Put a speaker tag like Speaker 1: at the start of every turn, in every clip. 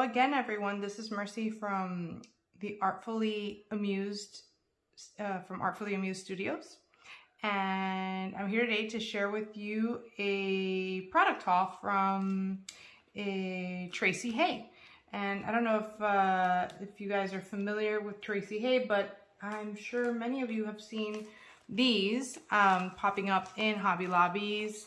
Speaker 1: Hello again, everyone. This is Mercy from the Artfully Amused Studios, and I'm here today to share with you a product haul from Tracey Hay. And I don't know if you guys are familiar with Tracey Hay, but I'm sure many of you have seen these popping up in Hobby Lobbies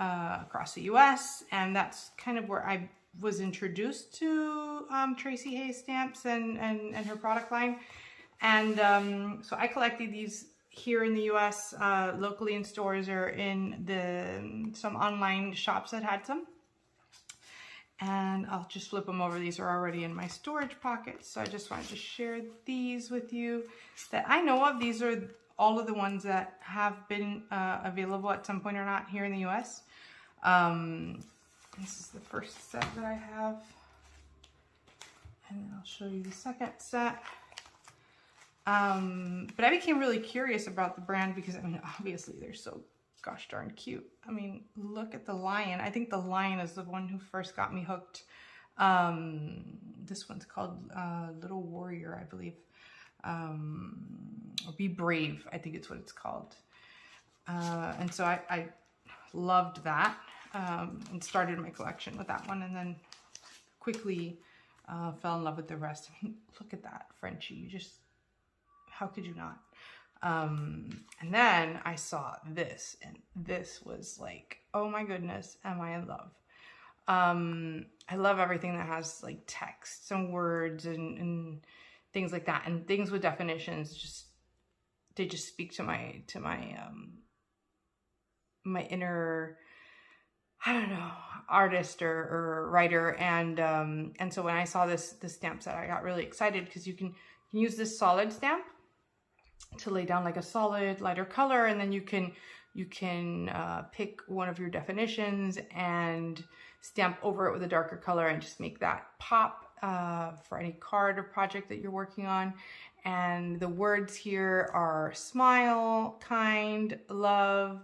Speaker 1: across the U.S. And that's kind of where I was introduced to Tracey Hay stamps and her product line. And so I collected these here in the U.S. Locally in stores or in some online shops that had some. And I'll just flip them over. These are already in my storage pocket. So I just wanted to share these with you that I know of. These are all of the ones that have been available at some point or not here in the U.S. This is the first set that I have. And then I'll show you the second set. But I became really curious about the brand because, I mean, obviously they're so gosh darn cute. I mean, look at the lion. I think the lion is the one who first got me hooked. This one's called Little Warrior, I believe. Or Be Brave, I think it's what it's called. And so I loved that and started my collection with that one, and then quickly fell in love with the rest. I mean, look at that, Frenchie. You just, how could you not? And then I saw this, and this was like, oh my goodness, am I in love? I love everything that has like text and words and things like that, and things with definitions. They just speak to my my inner, I don't know, artist or writer. And so when I saw this stamp set, I got really excited because you can use this solid stamp to lay down like a solid lighter color, and then you can pick one of your definitions and stamp over it with a darker color and just make that pop for any card or project that you're working on. And the words here are smile, kind, love,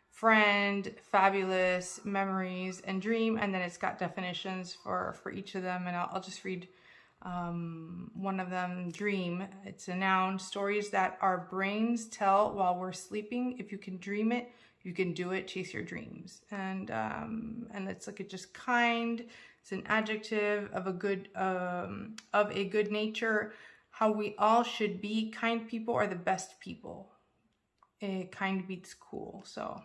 Speaker 1: friend, fabulous, memories, and dream. And then it's got definitions for each of them, and I'll just read one of them. Dream, it's a noun, stories that our brains tell while we're sleeping. If you can dream it, you can do it. Chase your dreams. And it's like just kind. It's an adjective of a good nature. How we all should be. Kind people are the best people. Kind beats cool. So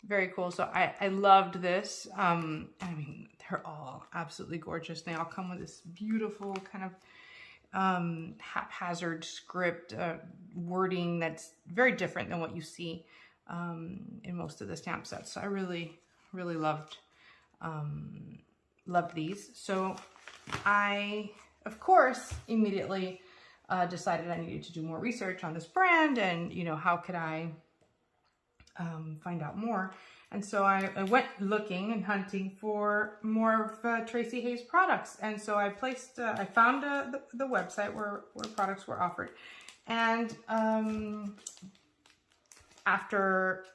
Speaker 1: very cool. So I loved this. I mean, they're all absolutely gorgeous. They all come with this beautiful kind of haphazard script wording that's very different than what you see in most of the stamp sets. So I really, really loved these. So I, of course, immediately decided I needed to do more research on this brand, and, you know, how could I find out more. And so I went looking and hunting for more of Tracey Hay's products. And so I found the website where products were offered. And after,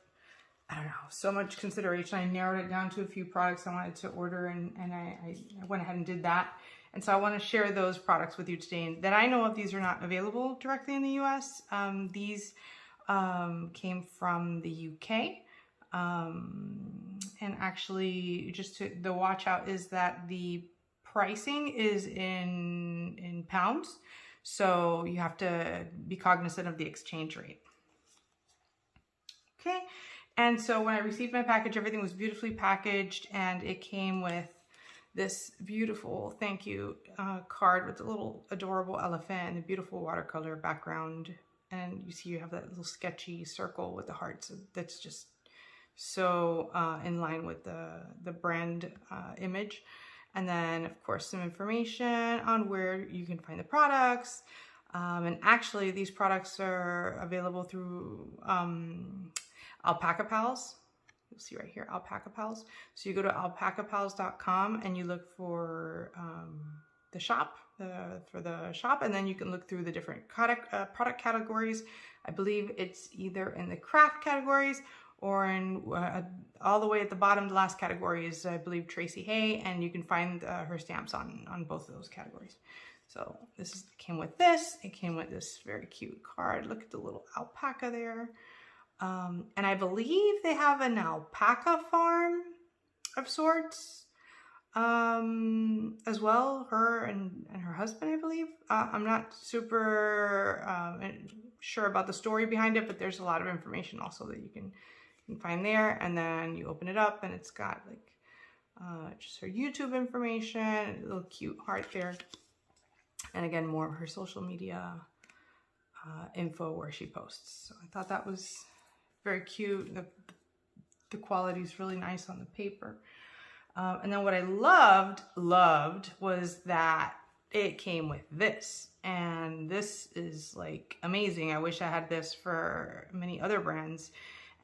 Speaker 1: I don't know, so much consideration, I narrowed it down to a few products I wanted to order, and I went ahead and did that. And so I want to share those products with you today. That I know of, these are not available directly in the US. These came from the UK. And actually, the watch out is that the pricing is in pounds. So you have to be cognizant of the exchange rate. Okay. And so when I received my package, everything was beautifully packaged, and it came with this beautiful thank you card with a little adorable elephant and a beautiful watercolor background. And you see you have that little sketchy circle with the hearts. That's just so in line with the brand image. And then, of course, some information on where you can find the products. And actually, these products are available through Alpaca Pals. You'll see right here, Alpaca Pals. So you go to alpacapals.com and you look for the shop, and then you can look through the different product categories. I believe it's either in the craft categories or in all the way at the bottom. The last category is, I believe, Tracey Hay, and you can find her stamps on both of those categories. So this came with this. It came with this very cute card. Look at the little alpaca there. And I believe they have an alpaca farm of sorts as well, her and her husband, I believe. I'm not super sure about the story behind it, but there's a lot of information also that you can find there. And then you open it up and it's got like just her YouTube information, a little cute heart there. And again, more of her social media info where she posts. So I thought that was very cute. The quality is really nice on the paper. And then what I loved was that it came with this. And this is like amazing. I wish I had this for many other brands.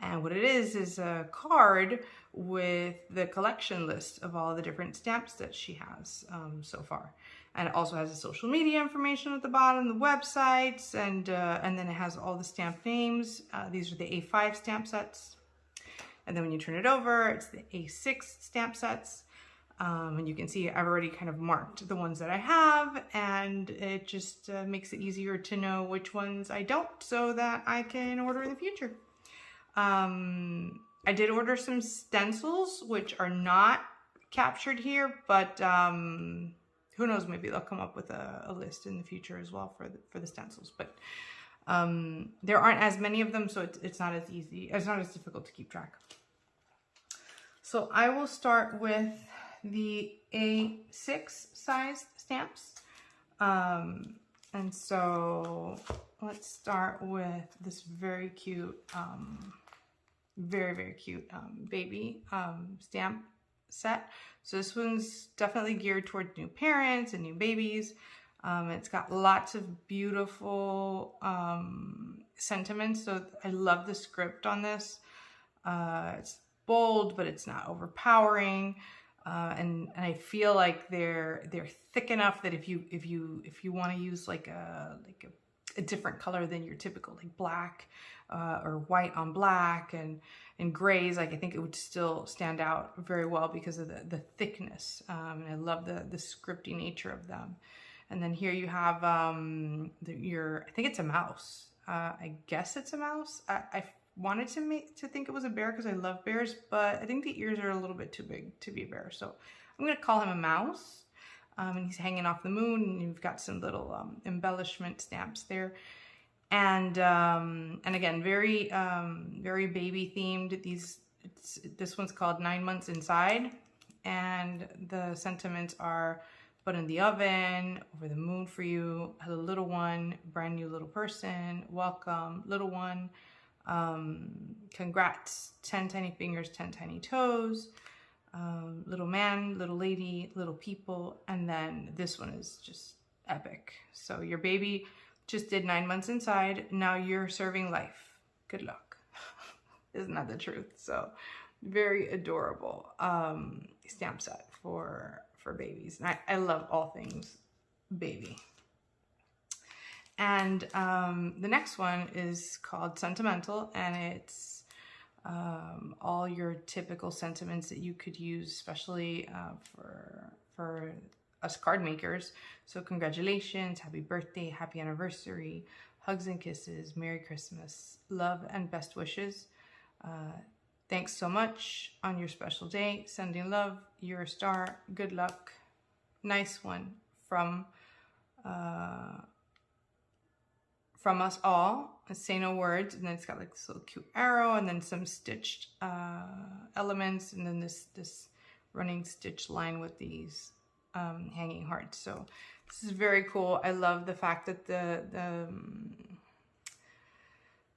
Speaker 1: And what it is a card with the collection list of all the different stamps that she has so far. And it also has the social media information at the bottom, the websites, and then it has all the stamp names. These are the A5 stamp sets. And then when you turn it over, it's the A6 stamp sets. And you can see I've already kind of marked the ones that I have, and it just makes it easier to know which ones I don't, so that I can order in the future. I did order some stencils, which are not captured here, but who knows, maybe they'll come up with a list in the future as well for the stencils. But there aren't as many of them, so it's not as easy, it's not as difficult to keep track. So I will start with the A6 size stamps. And so let's start with this very cute, very cute baby stamp set. So this one's definitely geared toward new parents and new babies. It's got lots of beautiful sentiments. So I love the script on this. It's bold, but it's not overpowering. And I feel like they're thick enough that if you want to use like a different color than your typical, like black or white on black and grays, like I think it would still stand out very well because of the thickness. And I love the scripty nature of them. And then here you have I think it's a mouse. I guess it's a mouse. I wanted to think it was a bear because I love bears, but I think the ears are a little bit too big to be a bear. So I'm going to call him a mouse. And he's hanging off the moon, and you've got some little embellishment stamps there. And again, very baby themed. This one's called 9 Months Inside, and the sentiments are: put in the oven, over the moon for you, a little one, brand new little person, welcome, little one, congrats, 10 tiny fingers, 10 tiny toes, little man, little lady, little people, and then this one is just epic. So your baby just did 9 months inside, now you're serving life. Good luck. Isn't that the truth? So very adorable stamp set for babies. And I love all things baby. And the next one is called Sentimental, and it's all your typical sentiments that you could use, especially for us card makers. So congratulations, happy birthday, happy anniversary, hugs and kisses, Merry Christmas, love and best wishes. Thanks so much on your special day, sending love, you're a star, good luck. Nice one from us all. Say no words, and then it's got like this little cute arrow, and then some stitched elements, and then this running stitch line with these hanging hearts. So this is very cool. I love the fact that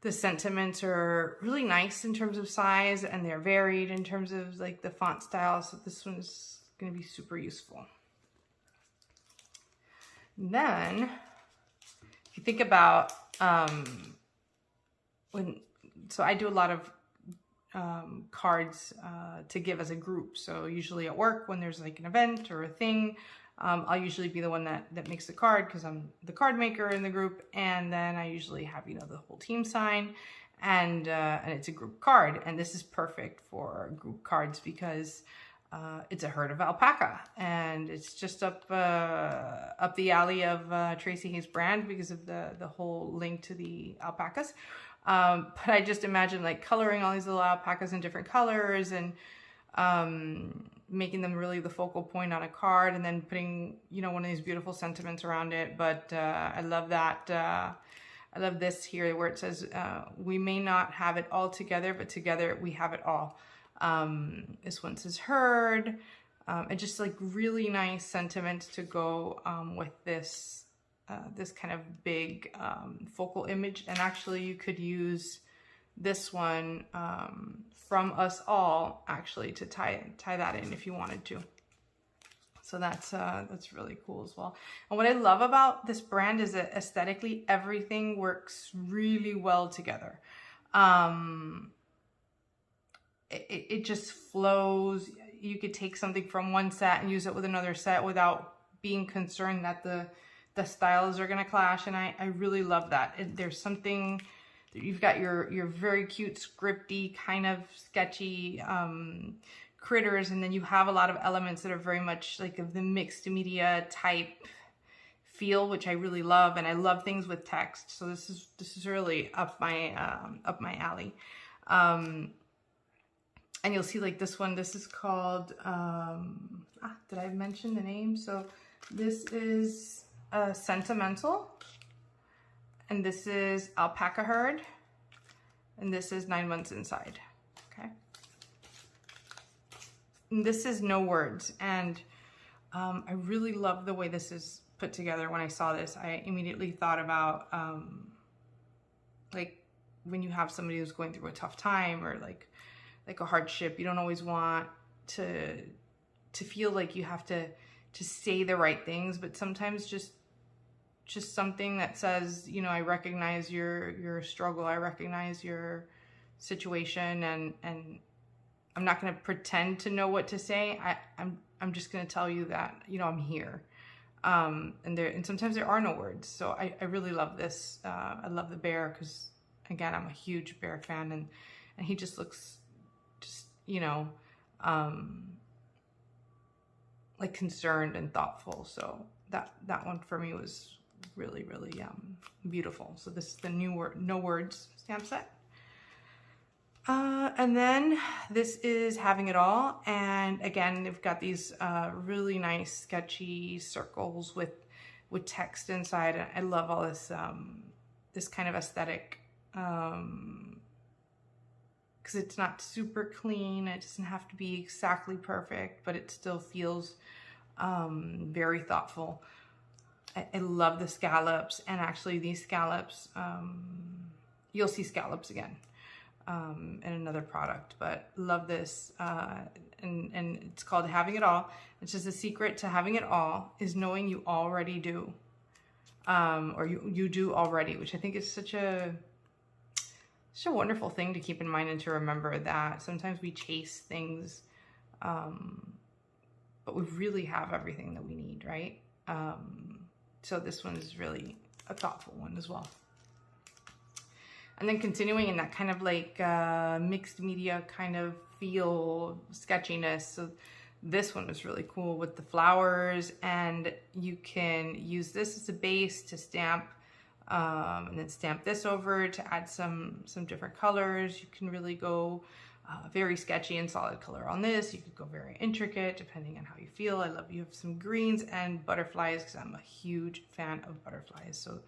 Speaker 1: the sentiments are really nice in terms of size, and they're varied in terms of like the font style. So this one's going to be super useful. And then if you think about so I do a lot of cards to give as a group. So usually at work, when there's like an event or a thing, I'll usually be the one that makes the card because I'm the card maker in the group. And then I usually have, the whole team sign. and it's a group card, and this is perfect for group cards because it's a herd of alpaca, and it's just up the alley of Tracey Hayes' brand because of the whole link to the alpacas. But I just imagine like coloring all these little alpacas in different colors and making them really the focal point on a card, and then putting, you know, one of these beautiful sentiments around it. But I love that. I love this here where it says, we may not have it all together, but together we have it all. This one says heard, and just like really nice sentiment to go with this this kind of big focal image. And actually you could use this one from us all actually to tie that in if you wanted to. So that's really cool as well. And what I love about this brand is that aesthetically everything works really well together. It just flows. You could take something from one set and use it with another set without being concerned that the styles are going to clash. And I really love that. There's something, you've got your very cute scripty kind of sketchy critters, and then you have a lot of elements that are very much like of the mixed media type feel, which I really love. And I love things with text, so this is really up my alley. And you'll see like this one, this is called did I mention the name? So this is Sentimental, and this is Alpaca Herd, and this is 9 Months Inside. Okay, and this is No Words, and I really love the way this is put together. When I saw this, I immediately thought about like when you have somebody who's going through a tough time or like a hardship, you don't always want to feel like you have to say the right things, but sometimes just something that says, you know, I recognize your struggle, I recognize your situation, and I'm not going to pretend to know what to say. I'm just going to tell you that, you know, I'm here. And sometimes there are no words. So I really love this. I love the bear because, again, I'm a huge bear fan, and he just looks you know, like concerned and thoughtful. So that one for me was really, really beautiful. So this is the No Words stamp set. And then this is Having It All. And again, they've got these really nice sketchy circles with text inside. And I love all this, this kind of aesthetic, because it's not super clean. It doesn't have to be exactly perfect, but it still feels very thoughtful. I love the scallops, and actually these scallops, you'll see scallops again in another product, but love this. And it's called Having It All. It's just the secret to having it all is knowing you already do, or you do already, which I think is such a wonderful thing to keep in mind, and to remember that sometimes we chase things, but we really have everything that we need, right? So this one is really a thoughtful one as well. And then continuing in that kind of like mixed media kind of feel, sketchiness. So this one was really cool with the flowers, and you can use this as a base to stamp, and then stamp this over to add some different colors. You can really go very sketchy and solid color on this. You could go very intricate depending on how you feel. I love you have some greens and butterflies because I'm a huge fan of butterflies. So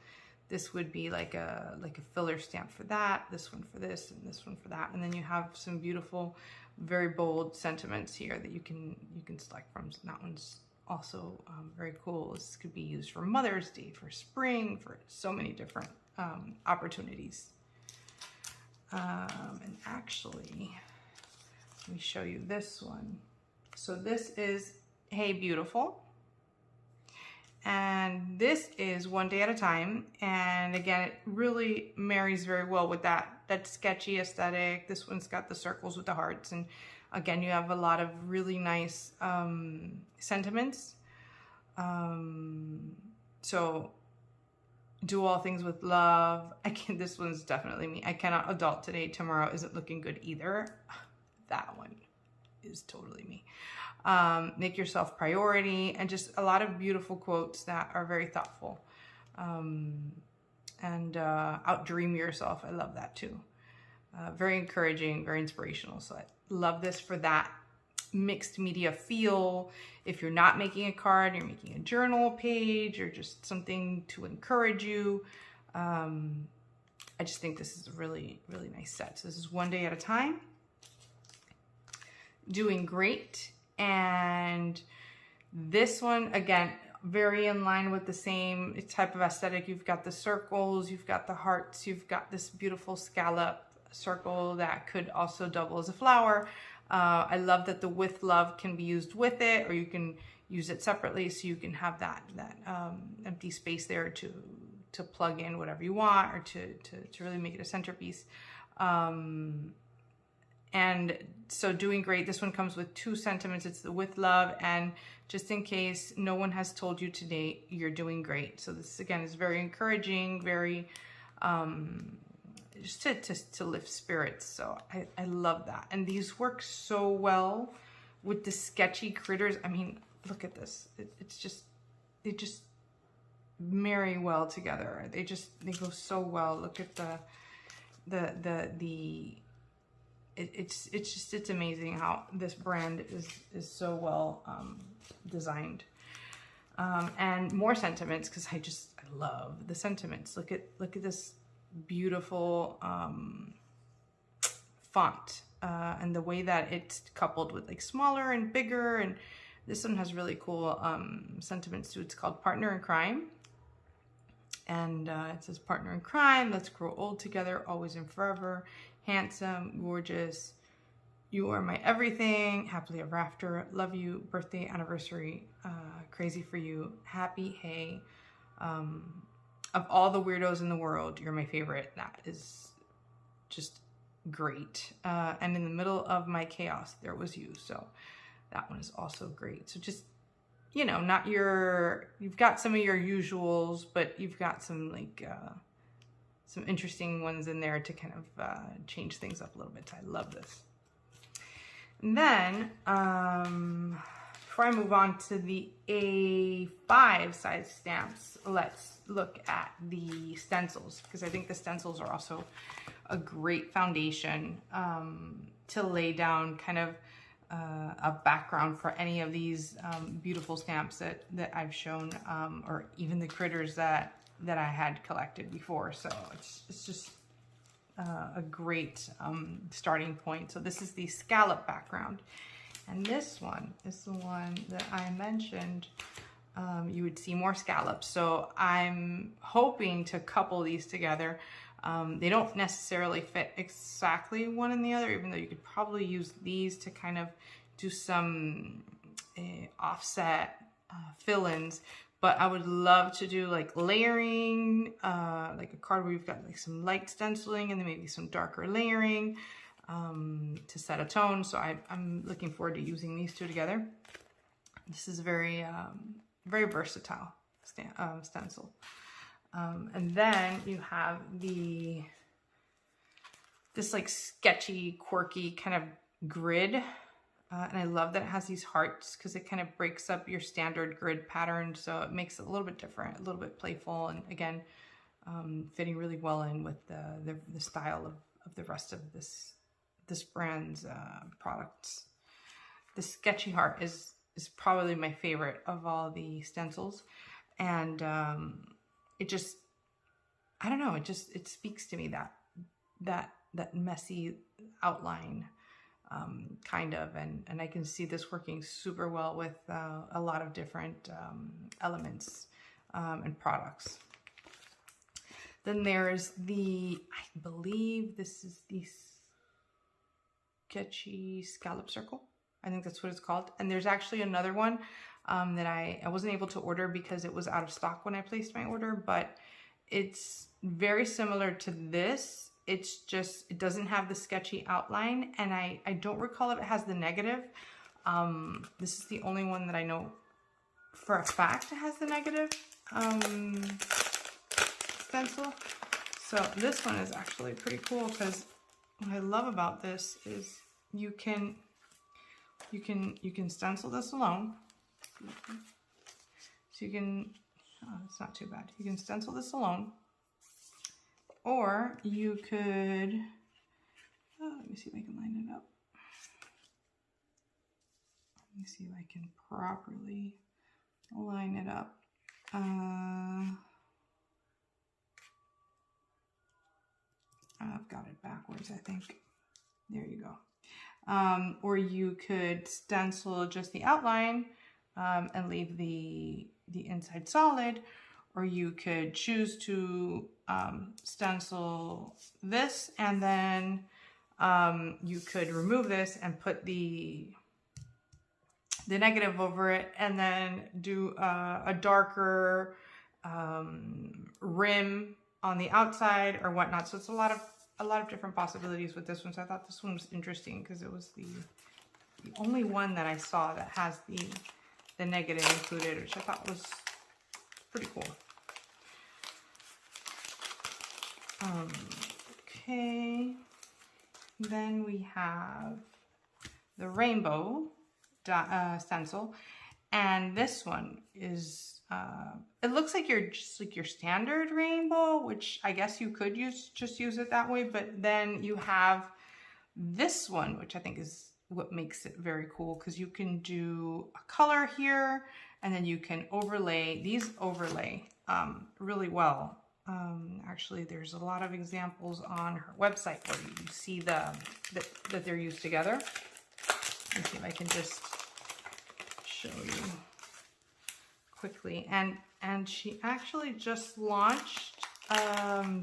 Speaker 1: this would be like a filler stamp for that, this one for this, and this one for that. And then you have some beautiful, very bold sentiments here that you can select from. So that one's also very cool. This could be used for Mother's Day, for spring, for so many different opportunities. And actually, let me show you this one. So this is Hey Beautiful. And this is One Day at a Time. And again, it really marries very well with that sketchy aesthetic. This one's got the circles with the hearts. And again, you have a lot of really nice sentiments. So do all things with love. This one's definitely me. I cannot adult today. Tomorrow isn't looking good either. That one is totally me. Make yourself priority, and just a lot of beautiful quotes that are very thoughtful. Outdream yourself. I love that too. Very encouraging, very inspirational. So I love this for that mixed media feel. If you're not making a card, you're making a journal page or just something to encourage you. I just think this is a really, really nice set. So this is One Day at a Time. Doing Great. And this one, again, very in line with the same type of aesthetic. You've got the circles, you've got the hearts, you've got this beautiful scallop circle that could also double as a flower. I love that the With Love can be used with it, or you can use it separately, so you can have that empty space there to plug in whatever you want, or to really make it a centerpiece. And so Doing Great, this one comes with 2 sentiments. It's the With Love, and just in case no one has told you today, you're doing great. So this, again, is very encouraging, very, just to lift spirits. So I love that. And these work so well with the sketchy critters. I mean, look at this. It's just, they just marry well together. They go so well. Look at it's amazing how this brand is so well designed. And more sentiments, because I love the sentiments. Look at this beautiful font, and the way that it's coupled with like smaller and bigger. And this one has really cool sentiments too. It's called Partner in Crime. And it says, partner in crime, let's grow old together, always and forever. Handsome, gorgeous, you are my everything, happily ever after, love you, birthday, anniversary, crazy for you, happy, hey. Of all the weirdos in the world, you're my favorite. That is just great. And in the middle of my chaos, there was you. So that one is also great. So just, you know, not you've got some of your usuals, but you've got some like, some interesting ones in there to kind of change things up a little bit. I love this. And then, before I move on to the A5 size stamps, let's look at the stencils, because I think the stencils are also a great foundation to lay down kind of a background for any of these beautiful stamps that I've shown, or even the critters that I had collected before. So it's just a great starting point. So this is the scallop background, and this one is the one that I mentioned. You would see more scallops. So I'm hoping to couple these together. They don't necessarily fit exactly one in the other, even though you could probably use these to kind of do some offset fill-ins. But I would love to do like layering, like a card where you've got like some light stenciling and then maybe some darker layering to set a tone. So I'm looking forward to using these two together. This is very, very versatile stencil. And then you have this like sketchy, quirky kind of grid. And I love that it has these hearts, because it kind of breaks up your standard grid pattern. So it makes it a little bit different, a little bit playful. And again, fitting really well in with the style of the rest of this brand's products. The sketchy heart is probably my favorite of all the stencils. And it just, I don't know, it speaks to me, that messy outline, kind of, and I can see this working super well with a lot of different elements and products. Then there's I believe this is the sketchy scallop circle. I think that's what it's called. And there's actually another one that I wasn't able to order because it was out of stock when I placed my order, but it's very similar to this. It's just, it doesn't have the sketchy outline, and I don't recall if it has the negative. This is the only one that I know for a fact it has the negative. stencil. So this one is actually pretty cool because what I love about this is you can stencil this alone. So you can, oh, it's not too bad. You can stencil this alone, or you could, let me see if I can line it up. Let me see if I can properly line it up. I've got it backwards, I think. There you go. Or you could stencil just the outline and leave the inside solid, or you could choose to stencil this, and then you could remove this and put the negative over it, and then do a darker rim on the outside or whatnot. So it's a lot of different possibilities with this one. So I thought this one was interesting because it was the only one that I saw that has the negative included, which I thought was pretty cool. Okay, then we have the rainbow stencil, and this one is it looks like just like your standard rainbow, which I guess you could just use it that way, but then you have this one, which I think is what makes it very cool, because you can do a color here, and then you can overlay really well. Actually, there's a lot of examples on her website where you see that they're used together. Let's see if I can just show you quickly. And she actually just launched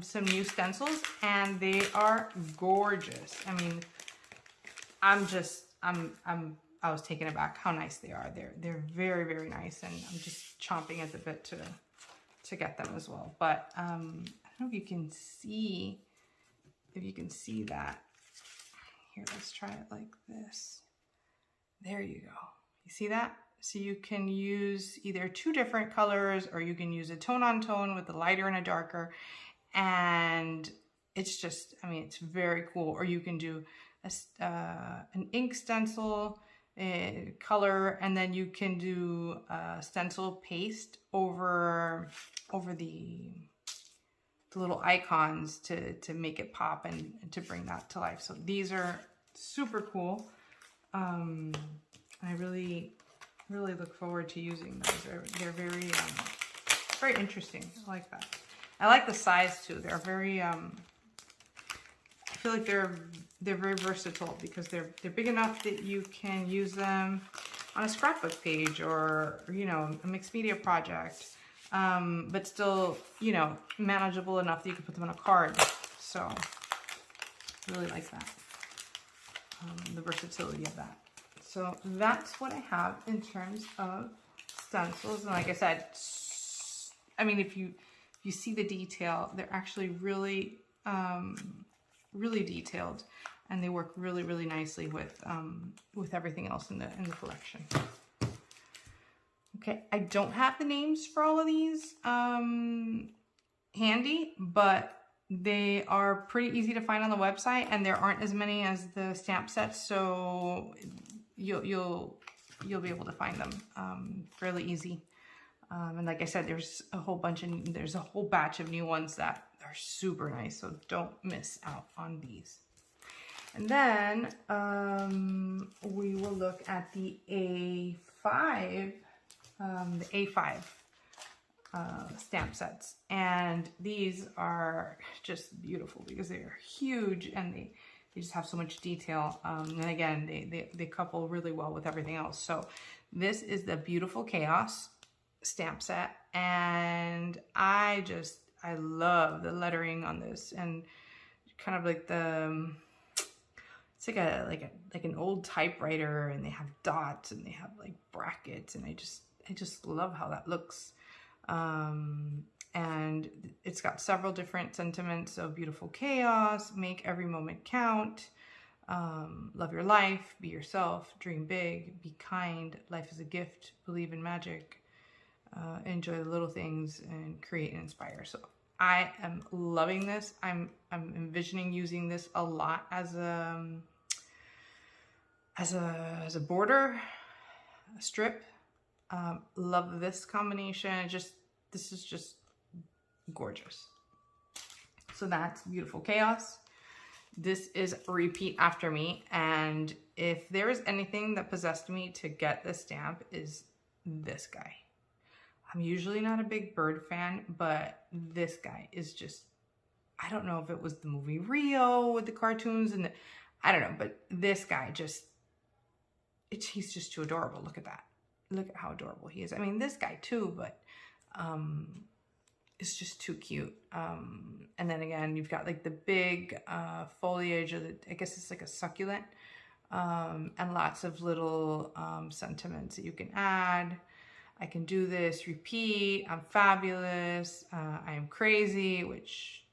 Speaker 1: some new stencils, and they are gorgeous. I mean, I was taken aback how nice they are. They're very, very nice, and I'm just chomping at the bit to get them as well. But I don't know if you can see that. Here, let's try it like this. There you go. You see that? So you can use either two different colors, or you can use a tone on tone with a lighter and a darker. And it's just, I mean, it's very cool. Or you can do an ink stencil color, and then you can do stencil paste over the little icons to make it pop and to bring that to life. So these are super cool. I really look forward to using those. They're very very interesting. I like that. I like the size too. They're very I feel like they're very versatile, because they're big enough that you can use them on a scrapbook page, or a mixed media project, but still manageable enough that you can put them on a card. So I really like that, the versatility of that. So that's what I have in terms of stencils. And like I said, I mean, if you see the detail, they're actually really really detailed, and they work really, really nicely with everything else in the collection. Okay, I don't have the names for all of these handy, but they are pretty easy to find on the website, and there aren't as many as the stamp sets, so you'll be able to find them fairly easy. And like I said, there's a whole batch of new ones that are super nice, so don't miss out on these. And then we will look at the A5 stamp sets, and these are just beautiful because they are huge, and they just have so much detail, and again, they couple really well with everything else. So this is the Beautiful Chaos stamp set, and I love the lettering on this, and kind of like it's like an old typewriter, and they have dots, and they have like brackets, and I just love how that looks. And it's got several different sentiments. So beautiful chaos, make every moment count, love your life, be yourself, dream big, be kind, life is a gift, believe in magic, enjoy the little things, and create and inspire. So I am loving this. I'm envisioning using this a lot as a border, a strip. Love this combination. This is just gorgeous. So that's Beautiful Chaos. This is Repeat After Me. And if there is anything that possessed me to get this stamp, is this guy. I'm usually not a big bird fan, but this guy is just, I don't know if it was the movie Rio with the cartoons and I don't know, but this guy just, he's just too adorable. Look at that. Look at how adorable he is. I mean, this guy too, but it's just too cute. And then again, you've got like the big foliage of I guess it's like a succulent, and lots of little sentiments that you can add. I can do this, repeat, I'm fabulous, I am crazy, which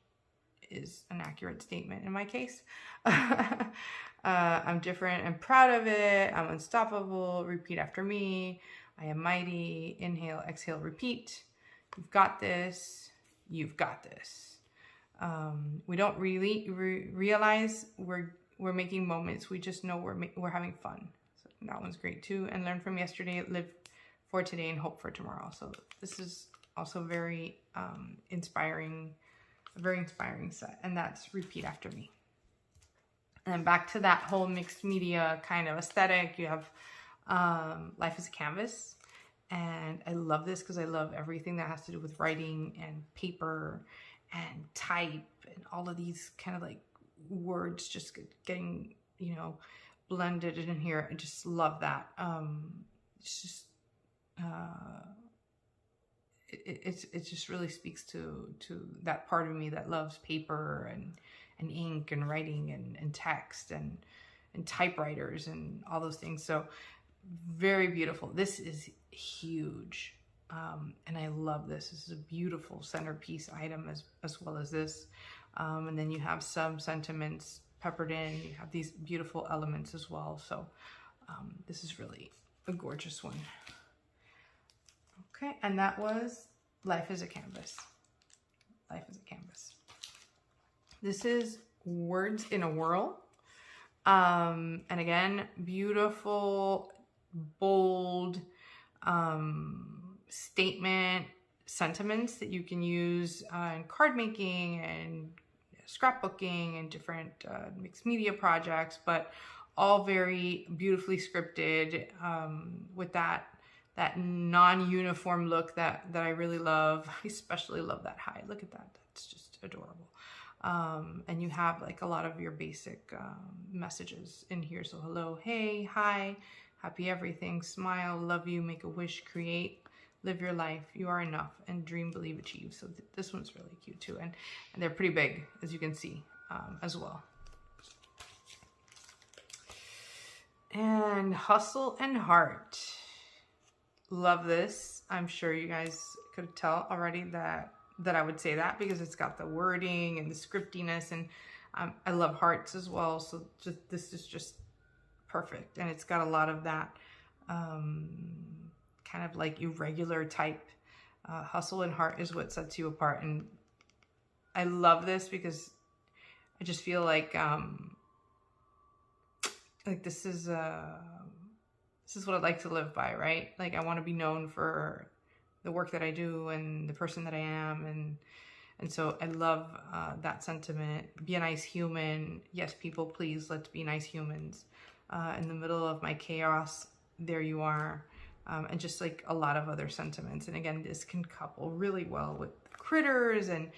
Speaker 1: is an accurate statement in my case. I'm different and proud of it, I'm unstoppable, repeat after me, I am mighty, inhale, exhale, repeat, you've got this, you've got this. We don't really realize we're making moments, we just know we're having fun. So that one's great too. And learn from yesterday, live for today and hope for tomorrow. So this is also very inspiring, a very inspiring set, and that's Repeat After Me. And then back to that whole mixed media kind of aesthetic, you have Life as a Canvas. And I love this because I love everything that has to do with writing and paper and type and all of these kind of like words just getting, you know, blended in here. I just love that. It's just it just really speaks to that part of me that loves paper and ink and writing and text and typewriters and all those things. So very beautiful. This is huge, and I love this. This is a beautiful centerpiece item as well as this, and then you have some sentiments peppered in. You have these beautiful elements as well. So this is really a gorgeous one. Okay, and that was Life as a Canvas. Life as a Canvas. This is Words in a Whirl. And again, beautiful, bold statement sentiments that you can use in card making and scrapbooking and different mixed media projects, but all very beautifully scripted with that non-uniform look that I really love. I especially love that high. Look at that. That's just adorable. And you have like a lot of your basic messages in here. So hello, hey, hi, happy everything, smile, love you, make a wish, create, live your life, you are enough, and dream, believe, achieve. So this one's really cute too. And they're pretty big, as you can see, as well. And Hustle and Heart. Love this. I'm sure you guys could tell already that I would say that because it's got the wording and the scriptiness, and I love hearts as well. So this is just perfect, and it's got a lot of that kind of like irregular type. Hustle and heart is what sets you apart, and I love this because I just feel like this is what I'd like to live by, right? Like I want to be known for the work that I do and the person that I am, and so I love that sentiment. Be a nice human. Yes, people, please, let's be nice humans. In the middle of my chaos, there you are. And just like a lot of other sentiments. And again, this can couple really well with critters and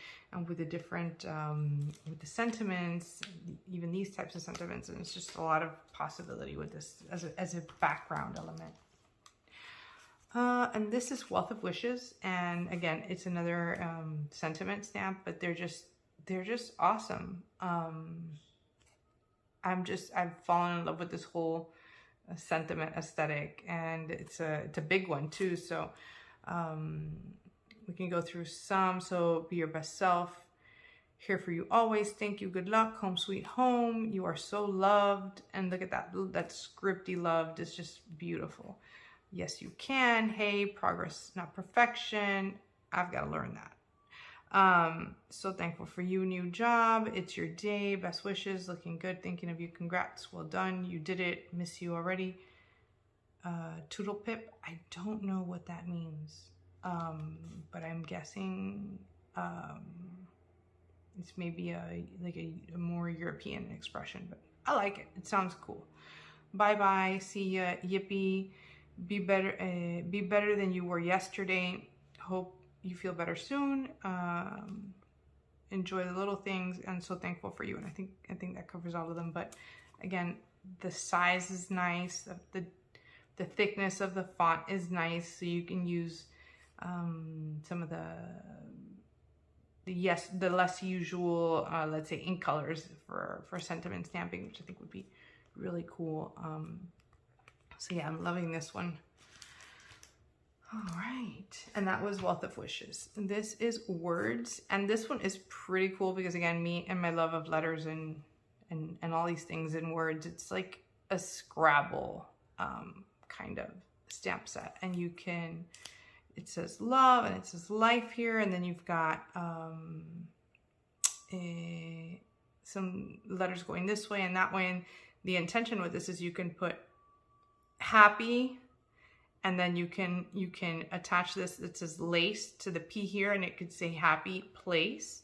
Speaker 1: with the different, with the sentiments, even these types of sentiments. And it's just a lot of possibility with this as a background element. And this is Wealth of Wishes. And again, it's another sentiment stamp, but they're just awesome. I've fallen in love with this whole sentiment aesthetic, and it's a big one too. So we can go through some. So be your best self, here for you always, thank you, good luck, home sweet home, you are so loved. And look at that scripty loved is just beautiful. Yes, you can. Hey, progress, not perfection. I've got to learn that. So thankful for you, new job. It's your day. Best wishes. Looking good. Thinking of you. Congrats. Well done. You did it. Miss you already. Toodle pip. I don't know what that means. But I'm guessing it's maybe a more European expression, but I like it. It sounds cool. Bye bye. See ya. Yippee. Be better than you were yesterday. Hope you feel better soon. Enjoy the little things, and so thankful for you. And I think that covers all of them. But again, the size is nice. The thickness of the font is nice, so you can use some of the less usual, let's say, ink colors for sentiment stamping, which I think would be really cool. So yeah, I'm loving this one. All right, and that was Wealth of Wishes. This is Words, and this one is pretty cool because, again, me and my love of letters and all these things in words, it's like a Scrabble kind of stamp set, and you can, it says love and it says life here, and then you've got some letters going this way and that way, and the intention with this is you can put happy, and then you can attach this that says lace to the P here, and it could say happy place,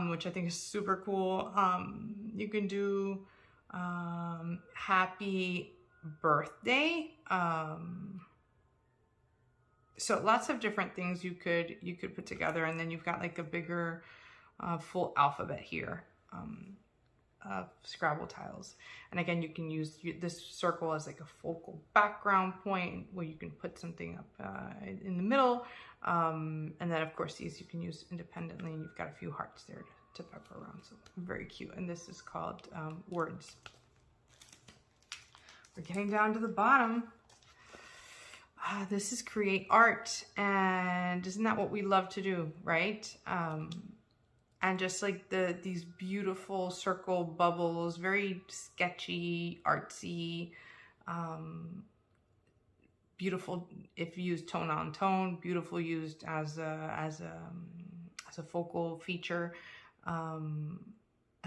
Speaker 1: which I think is super cool. You can do happy birthday. So lots of different things you could put together, and then you've got like a bigger full alphabet here of Scrabble tiles. And again, you can use this circle as like a focal background point where you can put something up in the middle, and then of course these you can use independently, and you've got a few hearts there to pepper around. So very cute. And this is called Words. We're getting down to the bottom. This is Create Art, and isn't that what we love to do, right? And just like these beautiful circle bubbles, very sketchy, artsy, beautiful if used tone on tone, beautiful used as a focal feature. I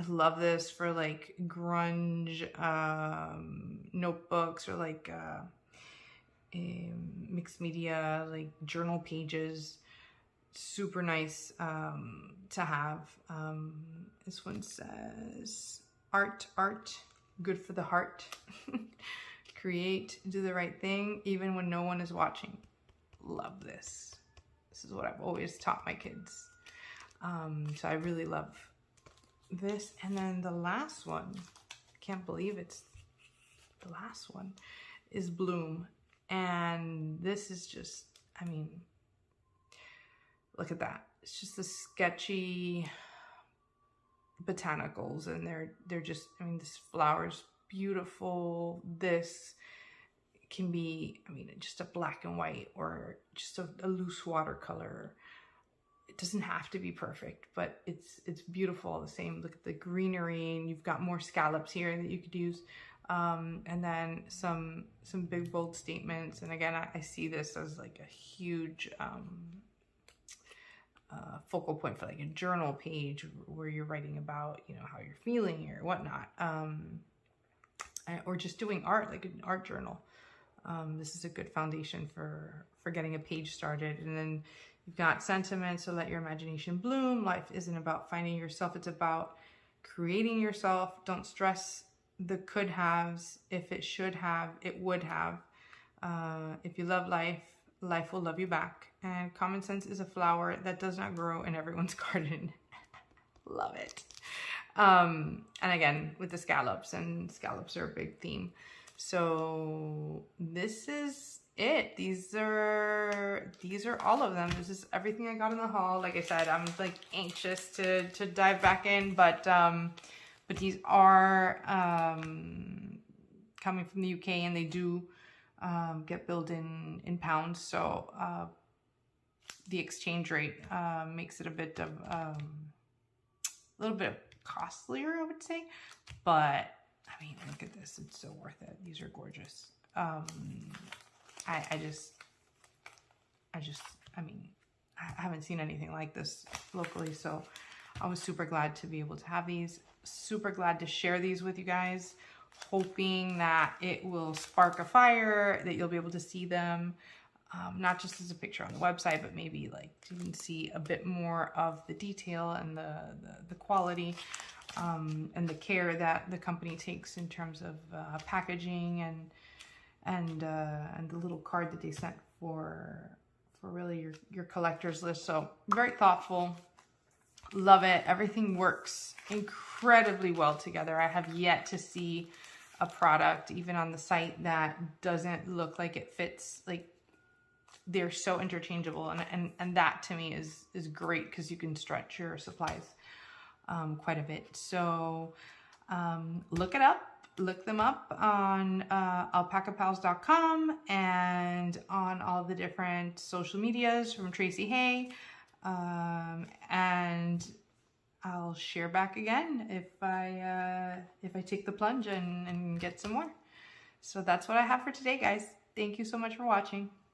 Speaker 1: love this for like grunge notebooks, or like mixed media, like journal pages. Super nice to have. This one says art, good for the heart. Create, do the right thing, even when no one is watching. Love this. This is what I've always taught my kids. So I really love this. And then the last one, I can't believe it's the last one, is Bloom. And this is just, I mean, look at that. It's just the sketchy botanicals, and they're just, I mean, this flower's beautiful. This can be, I mean, just a black and white, or just a loose watercolor. It doesn't have to be perfect, but it's beautiful all the same. Look at the greenery, and you've got more scallops here that you could use. And then some big bold statements. And again, I see this as like a huge focal point for like a journal page where you're writing about, you know, how you're feeling or whatnot, or just doing art, like an art journal. This is a good foundation for getting a page started. And then you've got sentiments, so let your imagination bloom. Life isn't about finding yourself, it's about creating yourself. Don't stress the could haves. If it should have, it would have. If you love life, life will love you back. And common sense is a flower that does not grow in everyone's garden. Love it. And again, with the scallops, and scallops are a big theme. So this is it. These are all of them. This is everything I got in the haul. Like I said, I'm like anxious to dive back in, but these are coming from the UK, and they do get billed in pounds. So the exchange rate makes it a bit of a little bit costlier, I would say. But I mean, look at this. It's so worth it. These are gorgeous. I mean, I haven't seen anything like this locally, so I was super glad to be able to have these. Super glad to share these with you guys, hoping that it will spark a fire, that you'll be able to see them, not just as a picture on the website, but maybe like you can see a bit more of the detail and the quality and the care that the company takes in terms of packaging and the little card that they sent for really your collector's list. So very thoughtful. Love it. Everything works incredibly well together. I have yet to see a product, even on the site, that doesn't look like it fits. Like, they're so interchangeable, and that to me is great, because you can stretch your supplies quite a bit. So look them up on alpacapals.com and on all the different social medias from Tracey Hay. And I'll share back again if I take the plunge and get some more. So that's what I have for today, guys. Thank you so much for watching.